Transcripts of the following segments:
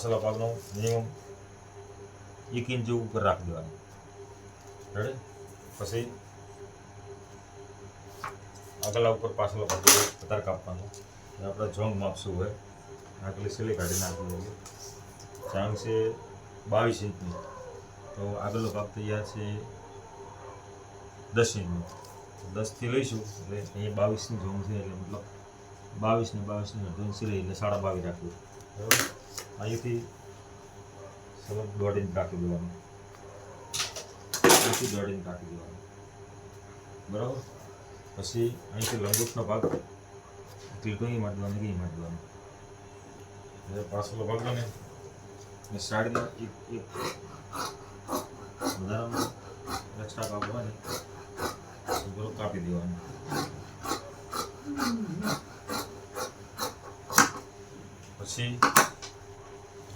પાછલા ભાગનો minimum 1 inch જેવું ઉપર રાખી દેવાનું. રેડી? પછી આગલા ઉપર પાછલો ભાગ વધારે કાપવાનો. આપણે જોંગ માપશું હોય આગલી સિલાઈ કાઢી નાખવી હોય. જાંગ છે 22 ઇંચની, તો આગળનો ભાગ તૈયાર છે 10 ઇંચનો. 10થી લઈશું એટલે અહીંયા 22ની જોંગ છે, એટલે મતલબ 22 ને 22 અડધો ઇંચ સિલાઈ એટલે 22.5 રાખવું. બરાબર? અહીંથી સલગ 1.5 ઇંચ રાખી દેવાનું. અહીંથી 1.5 ઇંચ રાખી દેવાનું. બરાબર? પછી અહીંથી લંગોટનો ભાગ ટીટોઈ મારી દેવાનું, કે મારી દેવાનું. એટલે પાછલો ભાગ ને સાઈડનો એક વધારાનો એક્સ્ટ્રા ભાગ હોય ને એ કાપી દેવાનું. પછી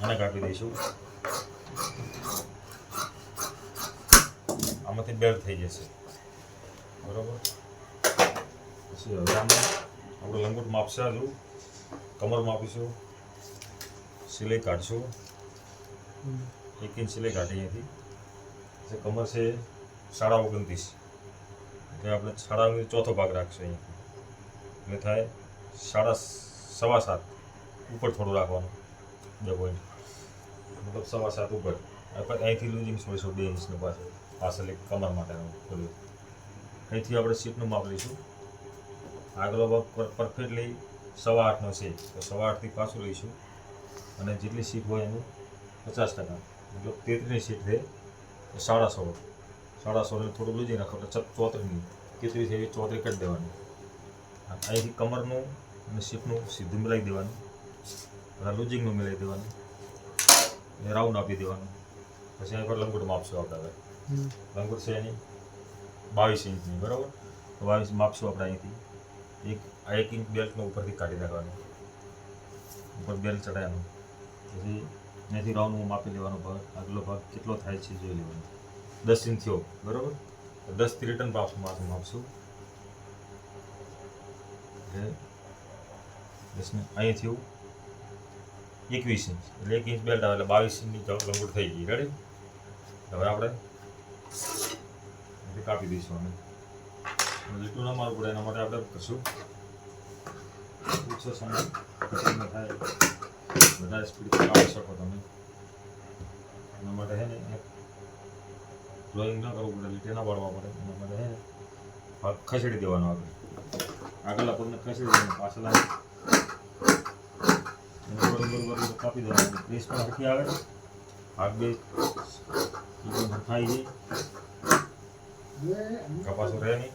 આને કાપી દઈશું. આમાંથી બેલ્ટ થઈ જશે. બરાબર? પછી હવે આમાં આપણે લંગોટ માપશે, હજુ કમર માપીશું, સિલાઈ કાઢશું. 1 ઇંચ સિલાઈ કાઢી અહીંથી. પછી કમર છે 29.5, એટલે આપણે 29 ચોથો ભાગ રાખશું અહીંથી. એટલે થાય 7.5 ઉપર થોડું રાખવાનું, 2 પોઈન્ટ, મતલબ 7.5 ઉપર. અહીંથી લૂઝિંગ છોડીશું 2 ઇંચનું પાછળ એક કમર માટેનું ખોલ્યું. અહીંથી આપણે સીટનું માપ લઈશું. આગલો ભાગ પરફેક્ટલી 8.5નો છે, તો 8.5થી પાછું લઈશું. અને જેટલી સીટ હોય એનું 50%, મતલબ 33ની સીટ છે તો 16.5 થોડું લૂઝિંગ રાખો એટલે 34ની 33 એવી 34 કરી દેવાની. અહીંથી કમરનું અને સીટનું સીધું મિલાવી દેવાનું, લૂઝિંગનું મિલાવી દેવાનું, અને રાઉન્ડ આપી દેવાનું. પછી અહીં પર લંગોટ માપશું આપણે. હવે લંગોટ છે એની 22 ઇંચની. બરાબર? તો 22 માપશું આપણે અહીંથી. 1 ઇંચ બેલ્ટનો ઉપરથી કાઢી નાખવાનું, ઉપર બેલ્ટ ચડાવવાનું. પછી અહીંથી રાઉન્ડમાં માપી લેવાનો ભાગ, આગલો ભાગ કેટલો થાય છે જોઈ લેવાનો. 10 ઇંચ થયો. બરાબર? 10થી રિટર્ન માપશું. એટલે 10ને અહીં થયું 21 ઇંચ, એટલે 1 ઇંચ બેલ્ટ આવે એટલે 22 ઇંચની લંગોટ થઈ ગઈ. રેડી? હવે આપણે કાપી દઈશું. અમે લીટું ના મારવું પડે એના માટે આપણે કરશું ઓછો સમય કટિંગમાં થાય, વધારે સ્પીડથી કાપી શકો તમે. એના માટે છે ને ડ્રોઈંગ ના કરવું પડે, લીટે ના પાડવા પડે. એના માટે છે ને ભાગ ખસેડી દેવાનો. આગળના પગને ખસેડી દેવાનું, પાછળના બરોબર કાપી દેવાનું. પ્રેસ પણ હરખી આવે, ભાગ બે હરખાઈ જાય, કપાસો રહે નહીં.